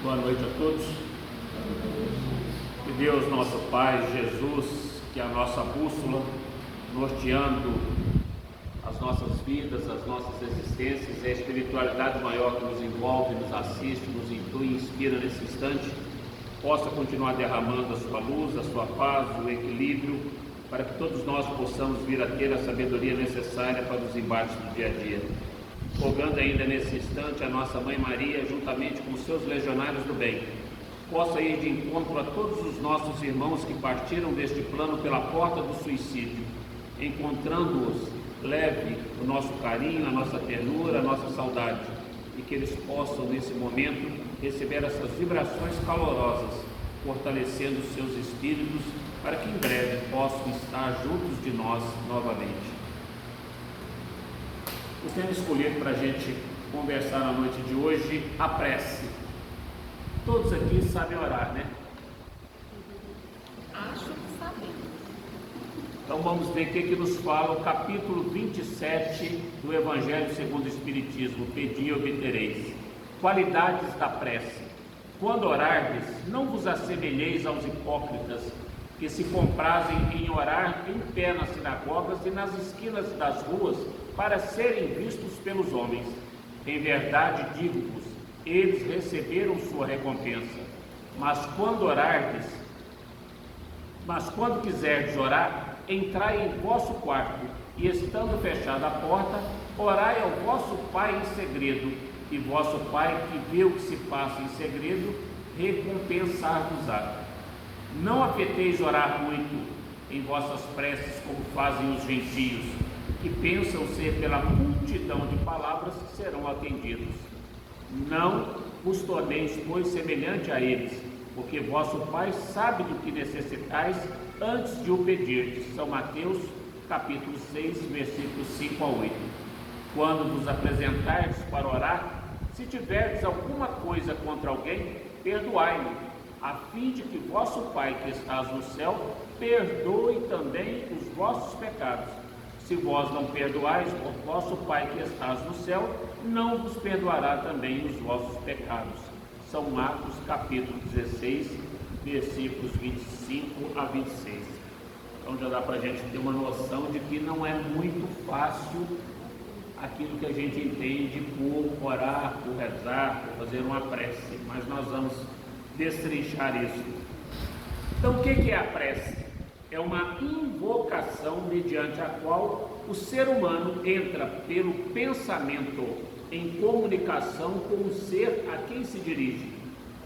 Boa noite a todos. Que Deus, nosso Pai, Jesus, que é a nossa bússola, norteando as nossas vidas, as nossas existências, a espiritualidade maior que nos envolve, nos assiste, nos intui, inspira nesse instante, possa continuar derramando a sua luz, a sua paz, o equilíbrio, para que todos nós possamos vir a ter a sabedoria necessária para os embates do dia a dia. Rogando ainda nesse instante a nossa Mãe Maria, juntamente com os seus legionários do bem, possa ir de encontro a todos os nossos irmãos que partiram deste plano pela porta do suicídio, encontrando-os, leve o nosso carinho, a nossa ternura, a nossa saudade, e que eles possam nesse momento receber essas vibrações calorosas, fortalecendo os seus espíritos, para que em breve possam estar juntos de nós novamente. Eu tenho escolhido para a gente conversar na noite de hoje a prece. Todos aqui sabem orar, né? Acho que sabemos. Então vamos ver o que nos fala o capítulo 27 do Evangelho segundo o Espiritismo. Pedi e obtereis. Qualidades da prece. Quando orardes, não vos assemelheis aos hipócritas, que se comprazem em orar em pé nas sinagogas e nas esquinas das ruas, para serem vistos pelos homens. Em verdade digo-vos, eles receberam sua recompensa. Mas quando quiserdes orar, entrai em vosso quarto, e estando fechada a porta, orai ao vosso Pai em segredo, e vosso Pai, que vê o que se passa em segredo, recompensar-vos-á. Não afeteis orar muito em vossas preces, como fazem os gentios, que pensam ser pela multidão de palavras que serão atendidos. Não vos torneis, pois, semelhante a eles, porque vosso Pai sabe do que necessitais antes de o pedirdes. São Mateus, capítulo 6, versículos 5 a 8. Quando vos apresentardes para orar, se tiverdes alguma coisa contra alguém, perdoai-lhe, a fim de que vosso Pai que estás no céu perdoe também os vossos pecados. Se vós não perdoais, o vosso Pai que estás no céu não vos perdoará também os vossos pecados. São Marcos, capítulo 16, versículos 25 a 26. Então já dá para a gente ter uma noção de que não é muito fácil aquilo que a gente entende por orar, por rezar, por fazer uma prece, mas nós vamos destrinchar isso. Então o que é a prece? É uma invocação mediante a qual o ser humano entra pelo pensamento em comunicação com o ser a quem se dirige.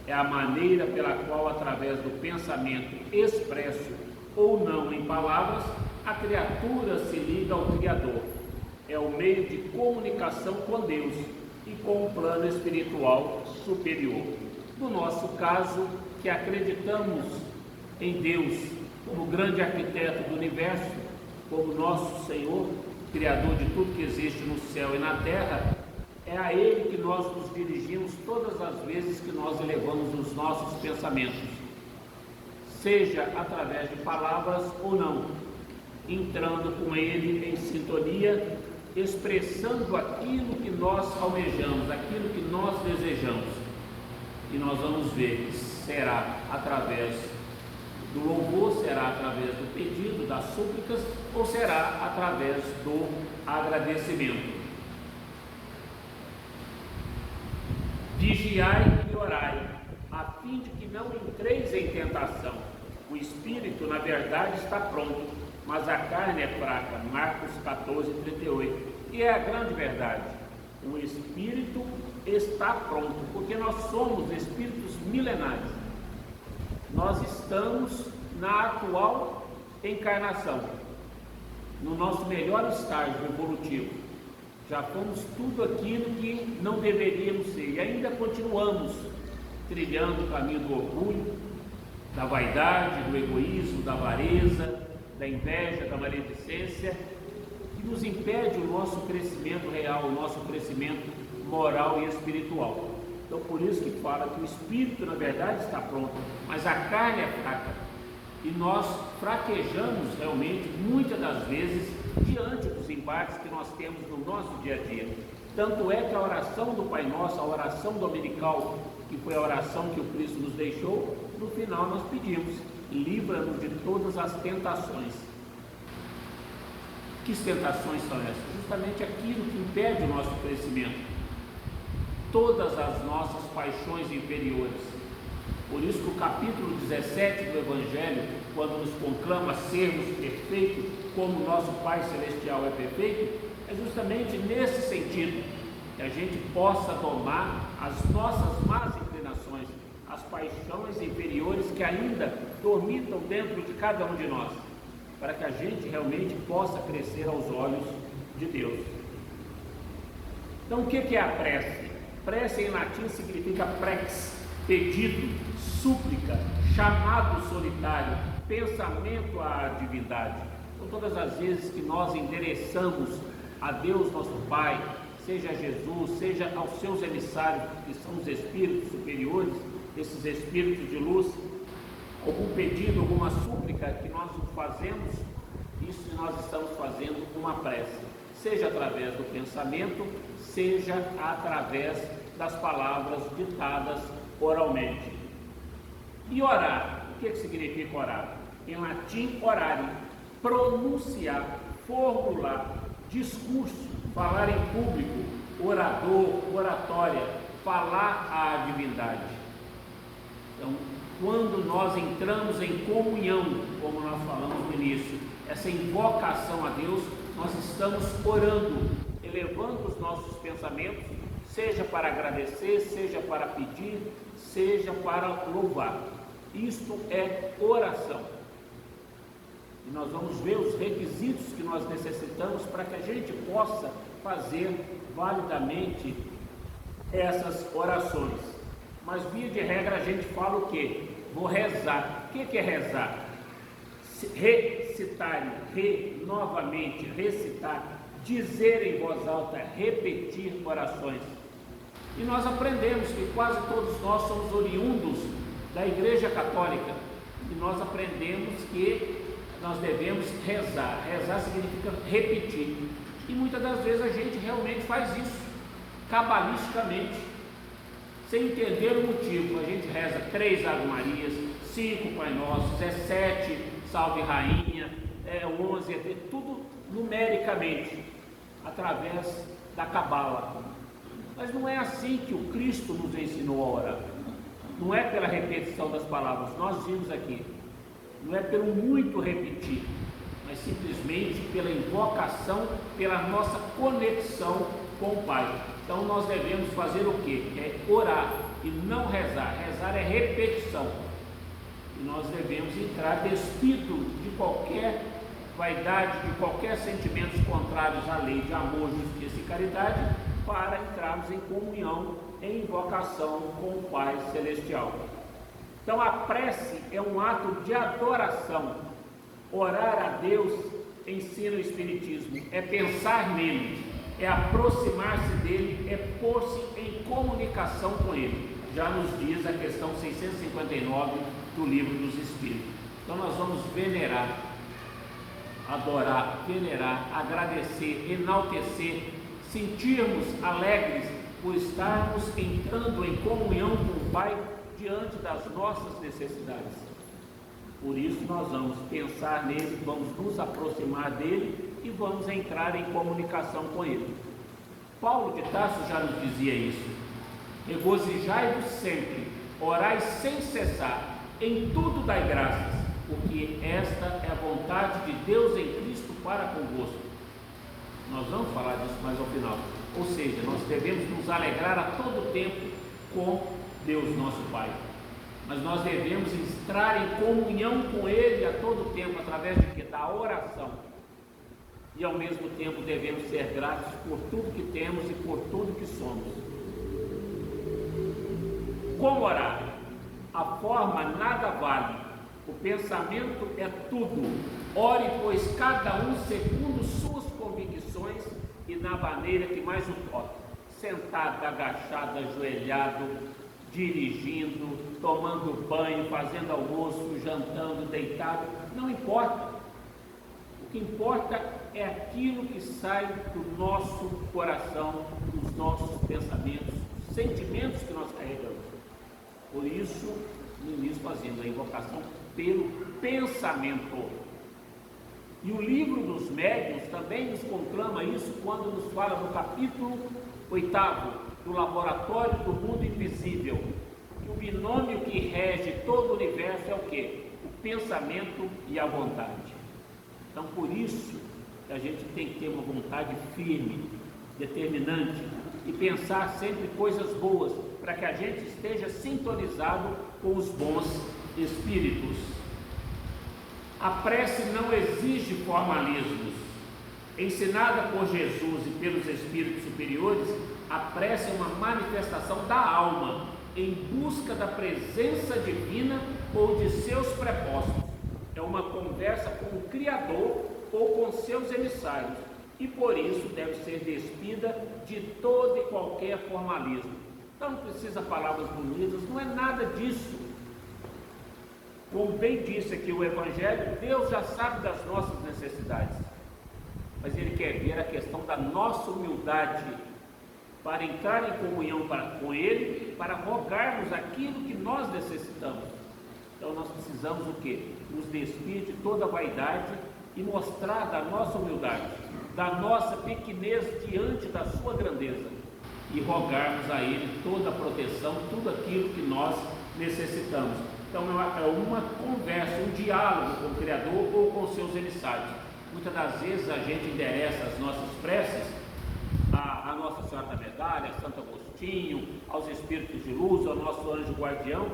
É a maneira pela qual, através do pensamento expresso ou não em palavras, a criatura se liga ao Criador. É o meio de comunicação com Deus e com o plano espiritual superior. No nosso caso, que acreditamos em Deus como grande arquiteto do universo, como nosso Senhor, Criador de tudo que existe no céu e na terra, é a Ele que nós nos dirigimos todas as vezes que nós elevamos os nossos pensamentos, seja através de palavras ou não, entrando com Ele em sintonia, expressando aquilo que nós almejamos, aquilo que nós desejamos. E nós vamos ver que será através do louvor, será através do pedido, das súplicas, ou será através do agradecimento. Vigiai e orai, a fim de que não entreis em tentação. O espírito, na verdade, está pronto, mas a carne é fraca. Marcos 14, 38. E é a grande verdade. O espírito está pronto, porque nós somos espíritos milenares. Nós estamos na atual encarnação, no nosso melhor estágio evolutivo. Já fomos tudo aquilo que não deveríamos ser e ainda continuamos trilhando o caminho do orgulho, da vaidade, do egoísmo, da avareza, da inveja, da maledicência, que nos impede o nosso crescimento real, o nosso crescimento moral e espiritual. Então por isso que fala que o espírito na verdade está pronto, mas a carne é fraca. E nós fraquejamos realmente, muitas das vezes, diante dos embates que nós temos no nosso dia a dia. Tanto é que a oração do Pai Nosso, a oração dominical, que foi a oração que o Cristo nos deixou, no final nós pedimos: livra-nos de todas as tentações. Que tentações são essas? Justamente aquilo que impede o nosso crescimento. Todas as nossas paixões inferiores. Por isso que o capítulo 17 do Evangelho, quando nos conclama a sermos perfeitos, como nosso Pai Celestial é perfeito, é justamente nesse sentido, que a gente possa domar as nossas más inclinações, as paixões inferiores que ainda dormitam dentro de cada um de nós, para que a gente realmente possa crescer aos olhos de Deus. Então, o que é a prece? Prece em latim significa prex, pedido, súplica, chamado solitário, pensamento à divindade. Então, todas as vezes que nós endereçamos a Deus nosso Pai, seja a Jesus, seja aos seus emissários, que são os espíritos superiores, esses espíritos de luz, algum pedido, alguma súplica que nós fazemos, isso nós estamos fazendo uma prece, seja através do pensamento, seja através das palavras ditadas oralmente. E orar, o que significa orar? Em latim, orare, pronunciar, formular, discurso, falar em público, orador, oratória, falar à divindade. Então, quando nós entramos em comunhão, como nós falamos no início, essa invocação a Deus, nós estamos orando, elevando os nossos pensamentos, seja para agradecer, seja para pedir, seja para louvar. Isto é oração. E nós vamos ver os requisitos que nós necessitamos para que a gente possa fazer validamente essas orações. Mas, via de regra, a gente fala o quê? Vou rezar. O que é rezar? Recitar, novamente, recitar, dizer em voz alta, repetir orações. E nós aprendemos que quase todos nós somos oriundos da Igreja Católica. E nós aprendemos que nós devemos rezar. Rezar significa repetir. E muitas das vezes a gente realmente faz isso, cabalisticamente, sem entender o motivo. A gente reza 3 Ave Marias, 5 Pai Nossos, 7 Salve Rainha, 11, tudo numericamente, através da cabala. Mas não é assim que o Cristo nos ensinou a orar. Não é pela repetição das palavras, nós vimos aqui. Não é pelo muito repetir, mas simplesmente pela invocação, pela nossa conexão com o Pai. Então nós devemos fazer o quê? É orar e não rezar. Rezar é repetição. E nós devemos entrar despido de qualquer vaidade, de qualquer sentimentos contrários à lei de amor, justiça e caridade, para entrarmos em comunhão, em invocação com o Pai Celestial. Então a prece é um ato de adoração. Orar a Deus, ensina o Espiritismo, é pensar nele, é aproximar-se dele, é pôr-se em comunicação com ele. Já nos diz a questão 659 do Livro dos Espíritos. Então nós vamos venerar, adorar, venerar, agradecer, enaltecer, sentirmos alegres por estarmos entrando em comunhão com o Pai diante das nossas necessidades. Por isso nós vamos pensar nele, vamos nos aproximar dele e vamos entrar em comunicação com ele. Paulo de Tarso já nos dizia isso: regozijai-vos sempre, orai sem cessar, em tudo dai graças, porque esta é a vontade de Deus em Cristo para convosco. Nós vamos falar disso mais ao final. Ou seja, nós devemos nos alegrar a todo tempo com Deus nosso Pai, mas nós devemos entrar em comunhão com Ele a todo tempo, através de quê? Da oração. E ao mesmo tempo devemos ser gratos por tudo que temos e por tudo que somos. Como orar? A forma nada vale, o pensamento é tudo. Ore, pois, cada um segundo suas convicções e na maneira que mais o toca, sentado, agachado, ajoelhado, dirigindo, tomando banho, fazendo almoço, jantando, deitado, não importa. O que importa é aquilo que sai do nosso coração, dos sentimentos que nós carregamos. Por isso, no início fazemos a invocação pelo pensamento. E o livro dos médiuns também nos conclama isso quando nos fala no capítulo 8º do laboratório do mundo invisível. Que o binômio que rege todo o universo é o quê? O pensamento e a vontade. Então, por isso que a gente tem que ter uma vontade firme, determinante, e pensar sempre coisas boas, para que a gente esteja sintonizado com os bons espíritos. A prece não exige formalismos. Ensinada por Jesus e pelos espíritos superiores, a prece é uma manifestação da alma em busca da presença divina ou de seus prepostos. É uma conversa com o Criador ou com seus emissários, e por isso deve ser despida de todo e qualquer formalismo. Então não precisa palavras bonitas, não é nada disso. Como bem disse aqui o Evangelho, Deus já sabe das nossas necessidades, mas Ele quer ver a questão da nossa humildade para entrar em comunhão com Ele, para rogarmos aquilo que nós necessitamos. Então nós precisamos o quê? Nos despir de toda a vaidade e mostrar da nossa humildade, da nossa pequenez diante da sua grandeza, e rogarmos a Ele toda a proteção, tudo aquilo que nós necessitamos. Então é uma conversa, um diálogo com o Criador ou com seus emissários. Muitas das vezes a gente endereça as nossas preces a Nossa Senhora da Medalha, a Santo Agostinho, aos Espíritos de Luz, ao nosso anjo guardião,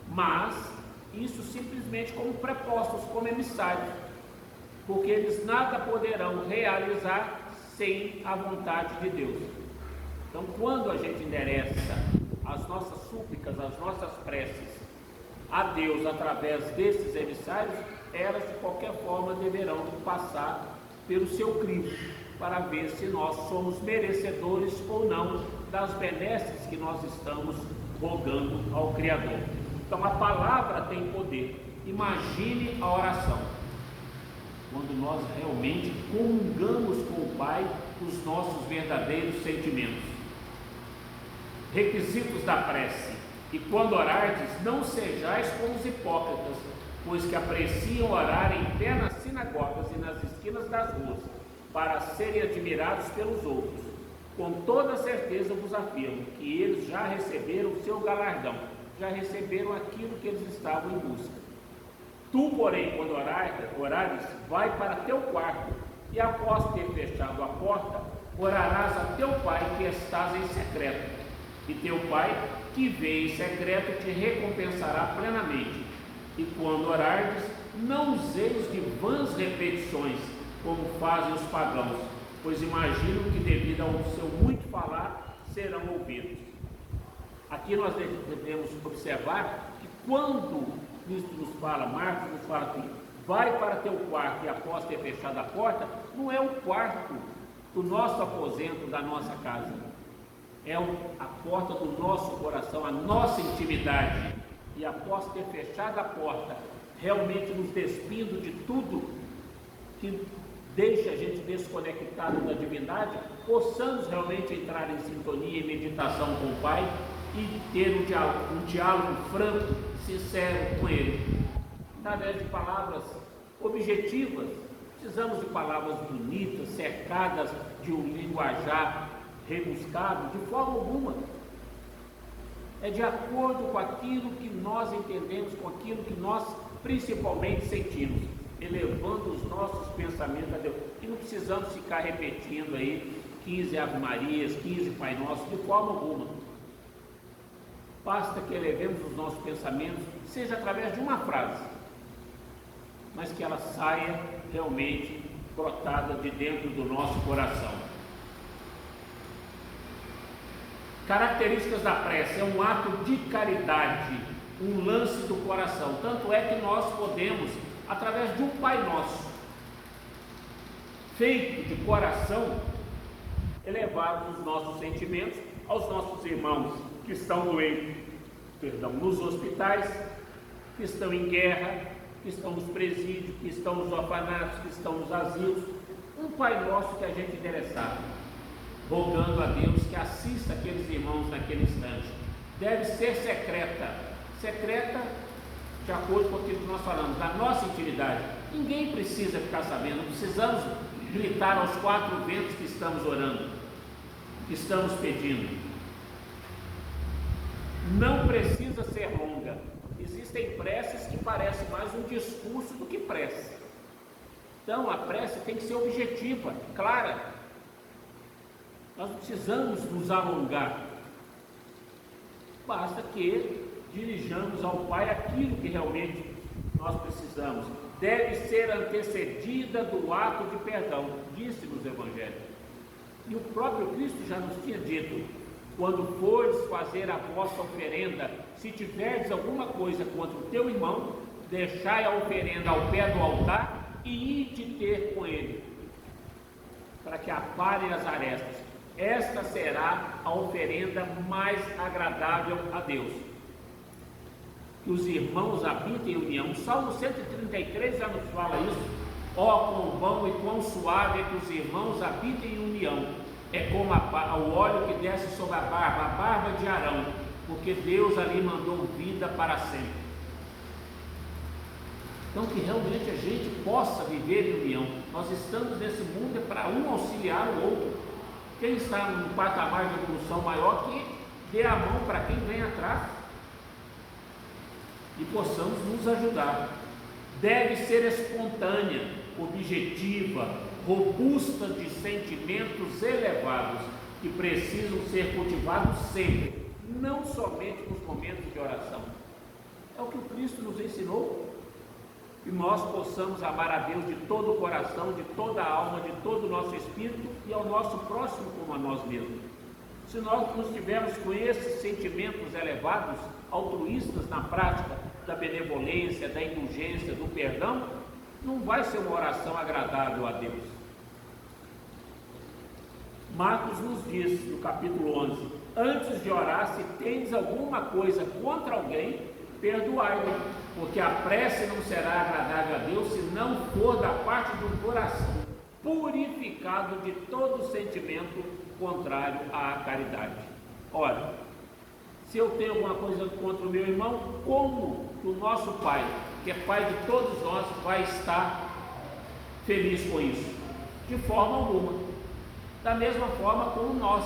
mas isso simplesmente como prepostos, como emissários, porque eles nada poderão realizar sem a vontade de Deus. Então, quando a gente endereça as nossas súplicas, as nossas preces a Deus através desses emissários, elas de qualquer forma deverão passar pelo seu crivo, para ver se nós somos merecedores ou não das benesses que nós estamos rogando ao Criador. Então a palavra tem poder. Imagine a oração, quando nós realmente comungamos com o Pai os nossos verdadeiros sentimentos. Requisitos da prece: e quando orardes, não sejais como os hipócritas, pois que apreciam orar em pé nas sinagogas e nas esquinas das ruas, para serem admirados pelos outros. Com toda certeza vos afirmo que eles já receberam o seu galardão, já receberam aquilo que eles estavam em busca. Tu, porém, quando orares, vai para teu quarto, e após ter fechado a porta, orarás a teu Pai que estás em secreto, e teu Pai que vê em secreto te recompensará plenamente. E quando orardes, não useis de vãs repetições, como fazem os pagãos, pois imaginam que devido ao seu muito falar, serão ouvidos. Aqui nós devemos observar que quando Cristo nos fala, Marcos nos fala que vai para teu quarto e após ter fechado a porta, não é o quarto do nosso aposento, da nossa casa, é a porta do nosso coração, a nossa intimidade. E após ter fechado a porta, realmente nos despindo de tudo que deixa a gente desconectado da divindade, possamos realmente entrar em sintonia e meditação com o Pai e ter um diálogo franco, sincero com Ele, através de palavras objetivas. Precisamos de palavras bonitas, cercadas de um linguajar rebuscado, de forma alguma. É de acordo com aquilo que nós entendemos, com aquilo que nós principalmente sentimos, elevando os nossos pensamentos a Deus. E não precisamos ficar repetindo aí 15 Ave Marias, 15 Pai Nosso, de forma alguma. Basta que elevemos os nossos pensamentos, seja através de uma frase, mas que ela saia realmente brotada de dentro do nosso coração. Características da prece: é um ato de caridade, um lance do coração. Tanto é que nós podemos, através de um Pai Nosso, feito de coração, elevar os nossos sentimentos aos nossos irmãos que estão doentes, nos hospitais, que estão em guerra, que estão nos presídios, que estão nos orfanatos, que estão nos asilos. Um Pai Nosso que a gente endereçar, rogando a Deus que assista aqueles irmãos naquele deve ser secreta. Secreta, de acordo com aquilo que nós falamos, da nossa intimidade. Ninguém precisa ficar sabendo, não precisamos gritar aos quatro ventos que estamos orando, que estamos pedindo. Não precisa ser longa. Existem preces que parecem mais um discurso do que prece. Então a prece tem que ser objetiva, clara. Nós não precisamos nos alongar. Basta que dirijamos ao Pai aquilo que realmente nós precisamos. Deve ser antecedida do ato de perdão, disse nos Evangelhos. E o próprio Cristo já nos tinha dito: quando fores fazer a vossa oferenda, se tiverdes alguma coisa contra o teu irmão, deixai a oferenda ao pé do altar e ide ter com ele, para que aparem as arestas. Esta será a oferenda mais agradável a Deus. Que os irmãos habitem em união. O Salmo 133 já nos fala isso. Ó, quão bom e quão suave é que os irmãos habitem em união. É como o óleo que desce sobre a barba de Arão, porque Deus ali mandou vida para sempre. Então, que realmente a gente possa viver em união. Nós estamos nesse mundo para um auxiliar o outro. Quem está num patamar de evolução maior, que dê a mão para quem vem atrás e possamos nos ajudar. Deve ser espontânea, objetiva, robusta, de sentimentos elevados, que precisam ser cultivados sempre, não somente nos momentos de oração. É o que o Cristo nos ensinou. E nós possamos amar a Deus de todo o coração, de toda a alma, de todo o nosso espírito e ao nosso próximo como a nós mesmos. Se nós não estivermos com esses sentimentos elevados, altruístas na prática da benevolência, da indulgência, do perdão, não vai ser uma oração agradável a Deus. Marcos nos diz, no capítulo 11, antes de orar, se tendes alguma coisa contra alguém, perdoai-lo, porque a prece não será agradável a Deus se não for da parte de um coração purificado de todo sentimento contrário à caridade. Ora, se eu tenho alguma coisa contra o meu irmão, como o nosso Pai, que é Pai de todos nós, vai estar feliz com isso? De forma alguma. Da mesma forma como nós.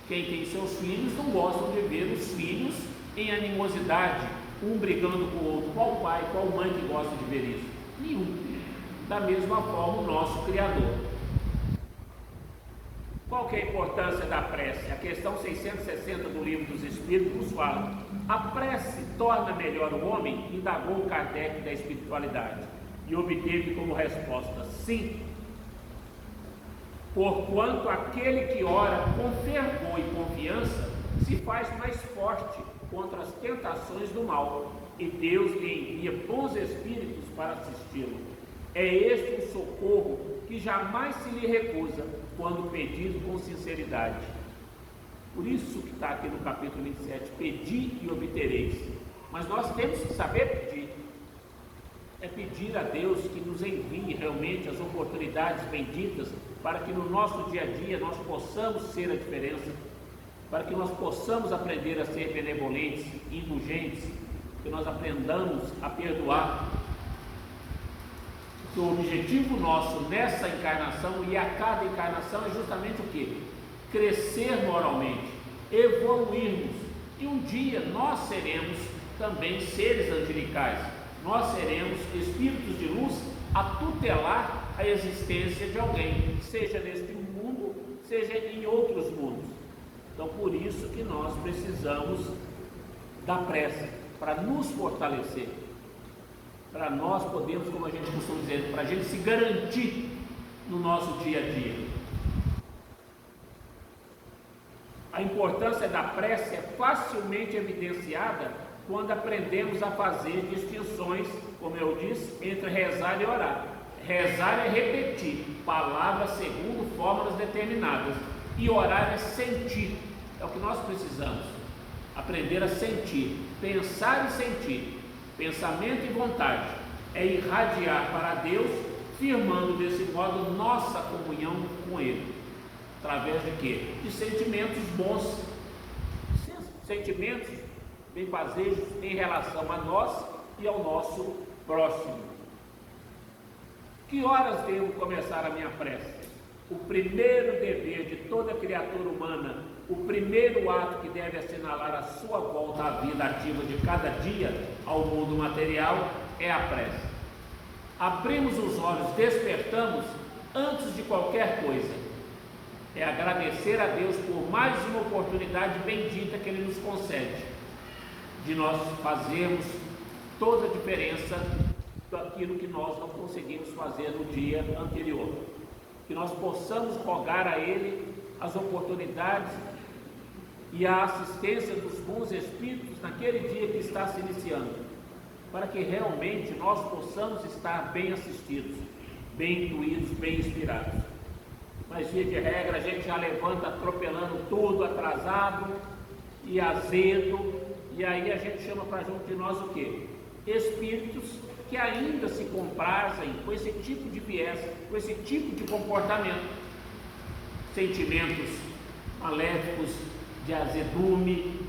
Quem tem seus filhos não gostam de ver os filhos em animosidade, um brigando com o outro. Qual pai, qual mãe que gosta de ver isso? Nenhum. Da mesma forma o nosso Criador. Qual que é a importância da prece? A questão 660 do Livro dos Espíritos nos fala: a prece torna melhor o homem? Indagou Kardec da espiritualidade e obteve como resposta: sim, porquanto aquele que ora com fervor e confiança se faz mais forte contra as tentações do mal, e Deus lhe envia bons espíritos para assisti-lo. É este um socorro que jamais se lhe recusa quando pedido com sinceridade. Por isso que está aqui no capítulo 27, pedi e obtereis. Mas nós temos que saber pedir. É pedir a Deus que nos envie realmente as oportunidades benditas para que no nosso dia a dia nós possamos ser a diferença, para que nós possamos aprender a ser benevolentes, indulgentes, que nós aprendamos a perdoar. Porque o objetivo nosso nessa encarnação e a cada encarnação é justamente o quê? Crescer moralmente, evoluirmos, e um dia nós seremos também seres angelicais, nós seremos espíritos de luz a tutelar a existência de alguém, seja neste mundo, seja em outros mundos. Então, por isso que nós precisamos da prece, para nos fortalecer, para nós podermos, como a gente costuma dizer, para a gente se garantir no nosso dia a dia. A importância da prece é facilmente evidenciada quando aprendemos a fazer distinções, como eu disse, entre rezar e orar. Rezar é repetir palavras segundo fórmulas determinadas, e orar é sentir. É o que nós precisamos, aprender a sentir, pensar e sentir, pensamento e vontade, é irradiar para Deus, firmando desse modo nossa comunhão com Ele, através de quê? De sentimentos bons, sentimentos benfazejos em relação a nós e ao nosso próximo. Que horas devo começar a minha prece? O primeiro dever de toda criatura humana, o primeiro ato que deve assinalar a sua volta à vida ativa de cada dia ao mundo material é a prece. Abrimos os olhos, despertamos antes de qualquer coisa. É agradecer a Deus por mais uma oportunidade bendita que Ele nos concede, de nós fazermos toda a diferença daquilo que nós não conseguimos fazer no dia anterior. Que nós possamos rogar a Ele as oportunidades e a assistência dos bons espíritos naquele dia que está se iniciando, para que realmente nós possamos estar bem assistidos, bem intuídos, bem inspirados. Mas via de regra a gente já levanta atropelando tudo, atrasado e azedo, e aí a gente chama para junto de nós o quê? Espíritos que ainda se comprazem com esse tipo de viés, com esse tipo de comportamento, sentimentos maléficos de azedume,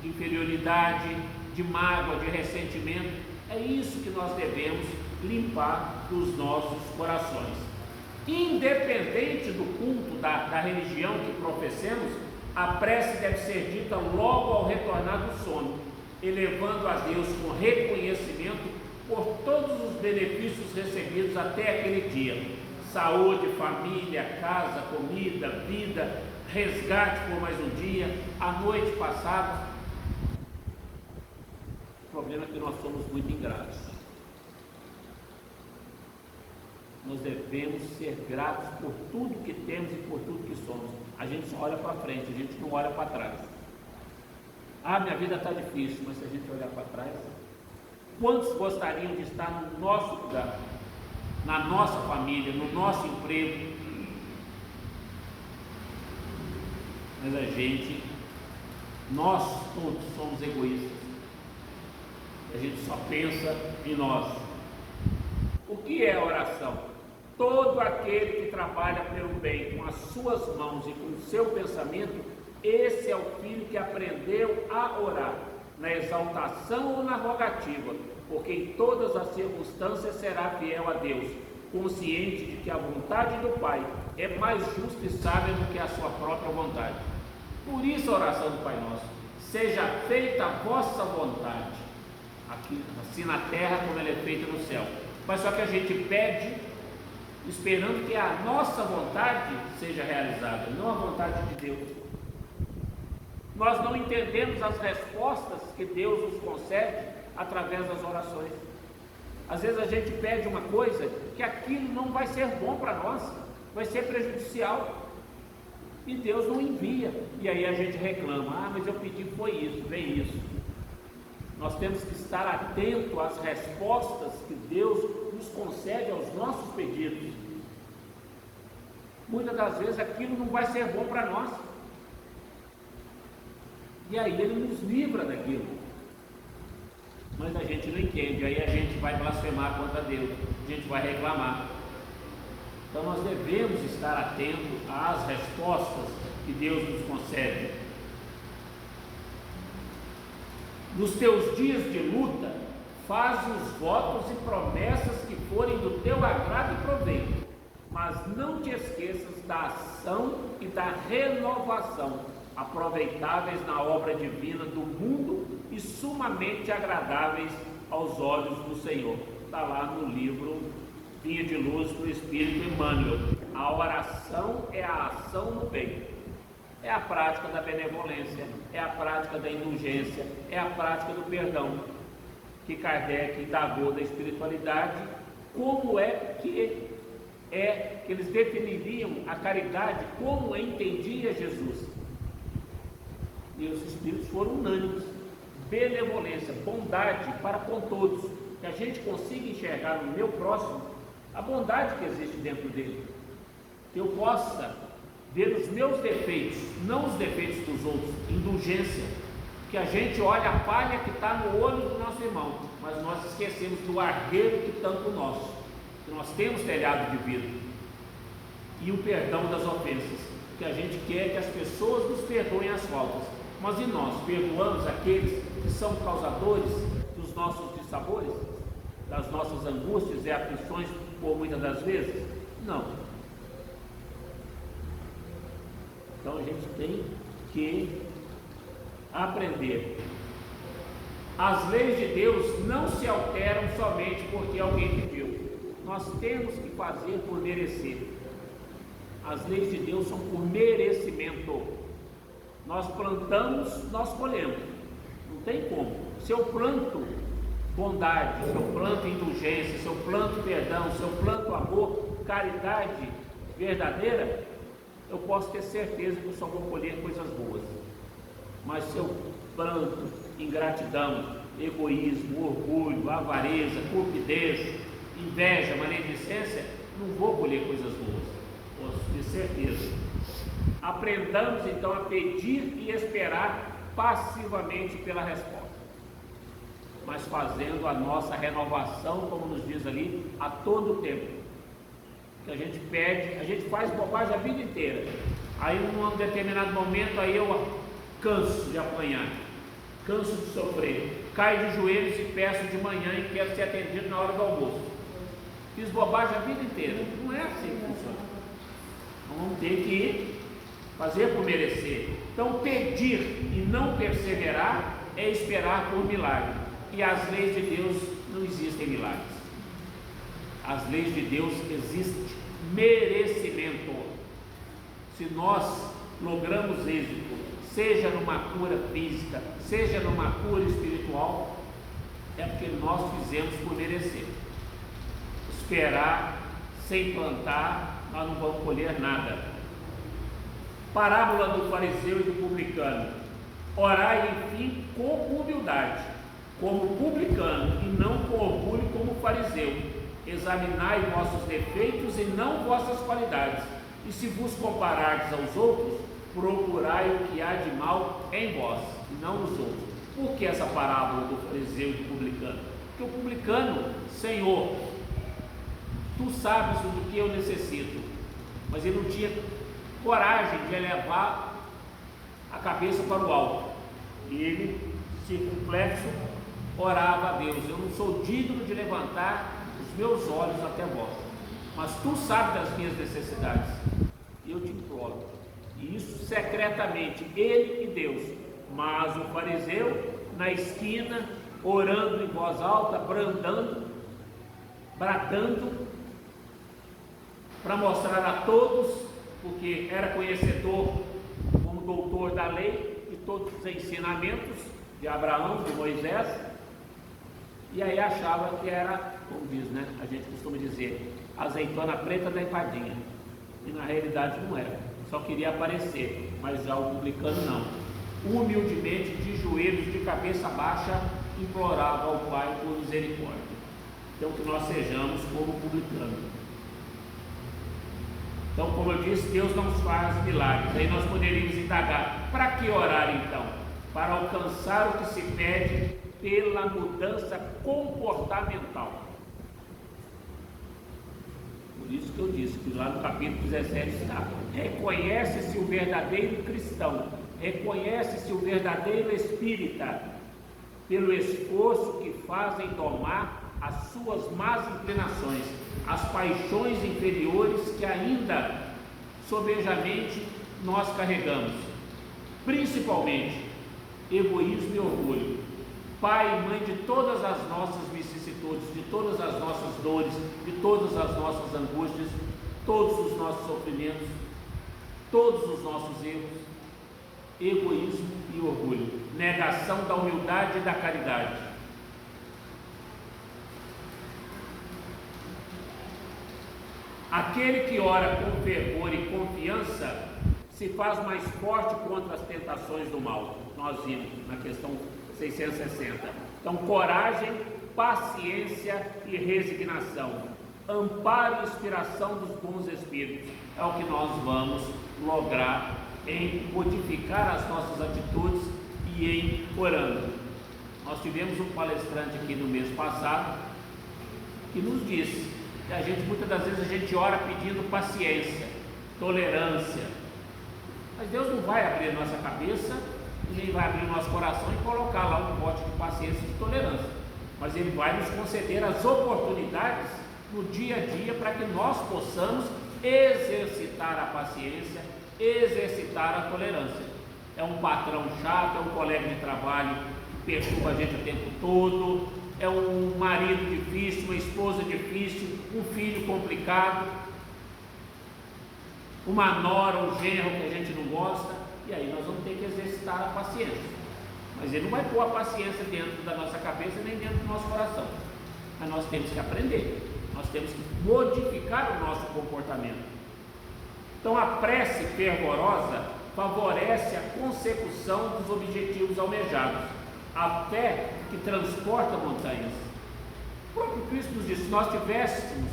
de inferioridade, de mágoa, de ressentimento. É isso que nós devemos limpar dos nossos corações. Independente do culto, da religião que professemos, a prece deve ser dita logo ao retornar do sono, elevando a Deus com reconhecimento por todos os benefícios recebidos até aquele dia: saúde, família, casa, comida, vida, resgate por mais um dia, a noite passada. O problema é que nós somos muito ingratos. Nós devemos ser gratos por tudo que temos e por tudo que somos. A gente só olha para frente, a gente não olha para trás. Ah, minha vida está difícil, mas se a gente olhar para trás, quantos gostariam de estar no nosso lugar, na nossa família, no nosso emprego? Mas nós todos somos egoístas. A gente só pensa em nós. O que é oração? Todo aquele que trabalha pelo bem com as suas mãos e com o seu pensamento, esse é o filho que aprendeu a orar, na exaltação ou na rogativa, porque em todas as circunstâncias será fiel a Deus, consciente de que a vontade do Pai é mais justa e sábia do que a sua própria vontade. Por isso a oração do Pai Nosso: seja feita a vossa vontade, aqui, assim na terra como ela é feita no céu. Mas só que a gente pede esperando que a nossa vontade seja realizada, não a vontade de Deus. Nós não entendemos as respostas que Deus nos concede através das orações. Às vezes a gente pede uma coisa que aquilo não vai ser bom para nós, vai ser prejudicial, e Deus não envia, e aí a gente reclama: ah, mas eu pedi foi isso, veio isso. Nós temos que estar atento às respostas que Deus nos concede aos nossos pedidos. Muitas das vezes aquilo não vai ser bom para nós, e aí Ele nos livra daquilo, mas a gente não entende, aí a gente vai blasfemar contra Deus, a gente vai reclamar. Então nós devemos estar atentos às respostas que Deus nos concede. Nos teus dias de luta, faz os votos e promessas que forem do teu agrado e proveito, mas não te esqueças da ação e da renovação, aproveitáveis na obra divina do mundo e sumamente agradáveis aos olhos do Senhor. Está lá no livro Vinha de Luz do Espírito Emmanuel. A oração é a ação no bem, é a prática da benevolência, é a prática da indulgência, é a prática do perdão, que Kardec indagou da espiritualidade, como é que eles definiriam a caridade, como entendia Jesus. E os espíritos foram unânimes: benevolência, bondade para com todos, que a gente consiga enxergar no meu próximo a bondade que existe dentro dele, que eu possa ver os meus defeitos, não os defeitos dos outros. Indulgência, que a gente olha a palha que está no olho do nosso irmão, mas nós esquecemos do argueiro que tanto nosso, que nós temos telhado de vidro. E o perdão das ofensas, que a gente quer que as pessoas nos perdoem as faltas, Mas e nós perdoamos aqueles que são causadores dos nossos dissabores, das nossas angústias e aflições por muitas das vezes? Não. Então a gente tem que aprender. As leis de Deus não se alteram somente porque alguém pediu. Nós temos que fazer por merecer. As leis de Deus são por merecimento. Nós plantamos, nós colhemos. Não tem como. Se eu planto bondade, se eu planto indulgência, se eu planto perdão, se eu planto amor, caridade verdadeira, eu posso ter certeza que eu só vou colher coisas boas. Mas se eu planto ingratidão, egoísmo, orgulho, avareza, cupidez, inveja, maledicência, não vou colher coisas boas, posso ter certeza. Aprendamos então a pedir e esperar passivamente pela resposta, mas fazendo a nossa renovação, como nos diz ali, a todo tempo. Que a gente pede, a gente faz bobagem a vida inteira. Aí num determinado momento aí eu canso de apanhar, canso de sofrer, caio de joelhos e peço de manhã e quero ser atendido na hora do almoço. Fiz bobagem a vida inteira. Não é assim que funciona. Então vamos ter que fazer por merecer. Então pedir e não perseverar é esperar por milagre. E as leis de Deus não existem milagres. As leis de Deus existem merecimento. Se nós logramos êxito, seja numa cura física, seja numa cura espiritual, é porque nós fizemos por merecer. Esperar sem plantar, nós não vamos colher nada. Parábola do fariseu e do publicano. Orai, enfim, com humildade, como publicano, e não com orgulho como fariseu. Examinai vossos defeitos e não vossas qualidades, e se vos comparardes aos outros, procurai o que há de mal em vós, e não nos outros. Por que essa parábola do fariseu e do publicano? Porque o publicano, Senhor, tu sabes do que eu necessito, mas ele não tinha coragem de elevar a cabeça para o alto. E ele, circunflexo, orava a Deus: eu não sou digno de levantar os meus olhos até vós, mas tu sabes das minhas necessidades, e eu te imploro. E isso secretamente, ele e Deus. Mas o fariseu, na esquina, orando em voz alta, bradando, para mostrar a todos, porque era conhecedor como doutor da lei, de todos os ensinamentos de Abraão, de Moisés, e aí achava que era, como diz, né? A gente costuma dizer, azeitona preta da empadinha, e na realidade não era, só queria aparecer. Mas já o publicano não, humildemente, de joelhos, de cabeça baixa, implorava ao Pai por misericórdia. Então que nós sejamos como publicano. Então, como eu disse, Deus não faz milagres. Aí nós poderíamos indagar: para que orar então? Para alcançar o que se pede pela mudança comportamental. Por isso que eu disse que lá no capítulo 17 está: reconhece-se o verdadeiro cristão, reconhece-se o verdadeiro espírita, pelo esforço que fazem domar as suas más inclinações, as paixões inferiores que ainda sobejamente nós carregamos, principalmente egoísmo e orgulho, pai e mãe de todas as nossas vicissitudes, de todas as nossas dores, de todas as nossas angústias, todos os nossos sofrimentos, todos os nossos erros. Egoísmo e orgulho, negação da humildade e da caridade. Aquele que ora com fervor e confiança se faz mais forte contra as tentações do mal. Nós vimos na questão 660. Então, coragem, paciência e resignação, amparo e inspiração dos bons espíritos, é o que nós vamos lograr em modificar as nossas atitudes e em orando. Nós tivemos um palestrante aqui no mês passado que nos disse que muitas das vezes a gente ora pedindo paciência, tolerância, mas Deus não vai abrir a nossa cabeça Ele vai abrir o nosso coração e colocar lá um pote de paciência e de tolerância. Mas Ele vai nos conceder as oportunidades no dia a dia para que nós possamos exercitar a paciência, exercitar a tolerância. É um patrão chato, é um colega de trabalho que perturba a gente o tempo todo, é um marido difícil, uma esposa difícil, um filho complicado, uma nora, um genro que a gente não gosta, e aí nós vamos ter que exercitar a paciência. Mas Ele não vai pôr a paciência dentro da nossa cabeça nem dentro do nosso coração. Mas nós temos que aprender, nós temos que modificar o nosso comportamento. Então a prece fervorosa favorece a consecução dos objetivos almejados, a fé que transporta montanhas. O próprio Cristo nos disse: se nós tivéssemos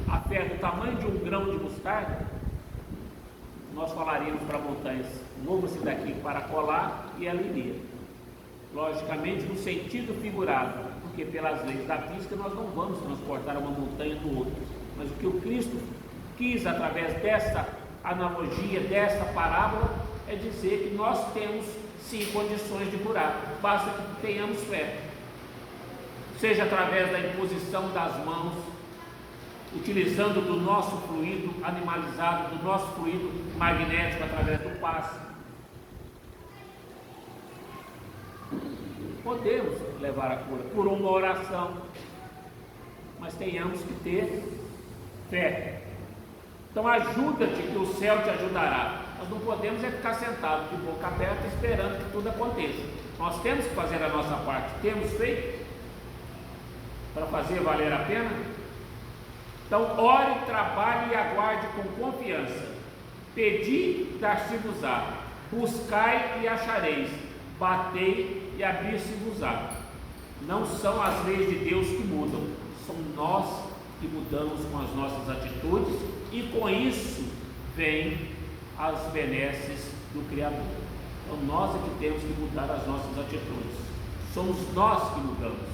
a fé do tamanho de um grão de mostarda, nós falaríamos para montanhas: mova-se daqui para colar, e ela iria. Logicamente no sentido figurado, porque pelas leis da física nós não vamos transportar uma montanha do outro, mas o que o Cristo quis através dessa analogia, dessa parábola, é dizer que nós temos sim condições de curar, basta que tenhamos fé, seja através da imposição das mãos, utilizando do nosso fluido animalizado, do nosso fluido magnético através do passe. Podemos levar a cura por uma oração, mas tenhamos que ter fé. Então ajuda-te que o céu te ajudará. Nós não podemos ficar sentados de boca aberta esperando que tudo aconteça. Nós temos que fazer a nossa parte. Temos feito para fazer valer a pena? Então ore, trabalhe e aguarde com confiança. Pedi, dar-se-vos-á. Buscai e achareis. Batei e abrir-se-vos-á. Não são as leis de Deus que mudam, são nós que mudamos com as nossas atitudes, e com isso vem as benesses do Criador. Então nós é que temos que mudar as nossas atitudes, somos nós que mudamos.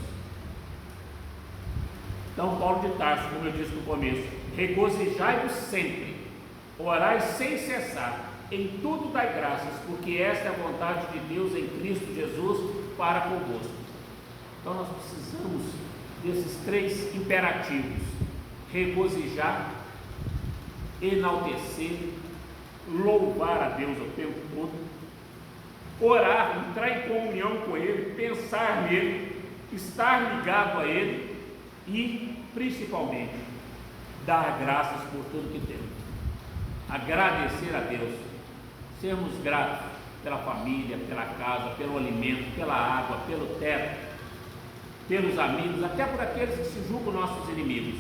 Então Paulo de Tarso, como eu disse no começo: regozijai-vos sempre, orai sem cessar, em tudo dai graças, porque esta é a vontade de Deus em Cristo Jesus para convosco. Então nós precisamos desses três imperativos: regozijar, enaltecer, louvar a Deus o tempo todo, orar, entrar em comunhão com Ele, pensar nele, estar ligado a Ele e, principalmente, dar graças por tudo que temos. Agradecer a Deus, sermos gratos pela família, pela casa, pelo alimento, pela água, pelo teto, pelos amigos, até por aqueles que se julgam nossos inimigos.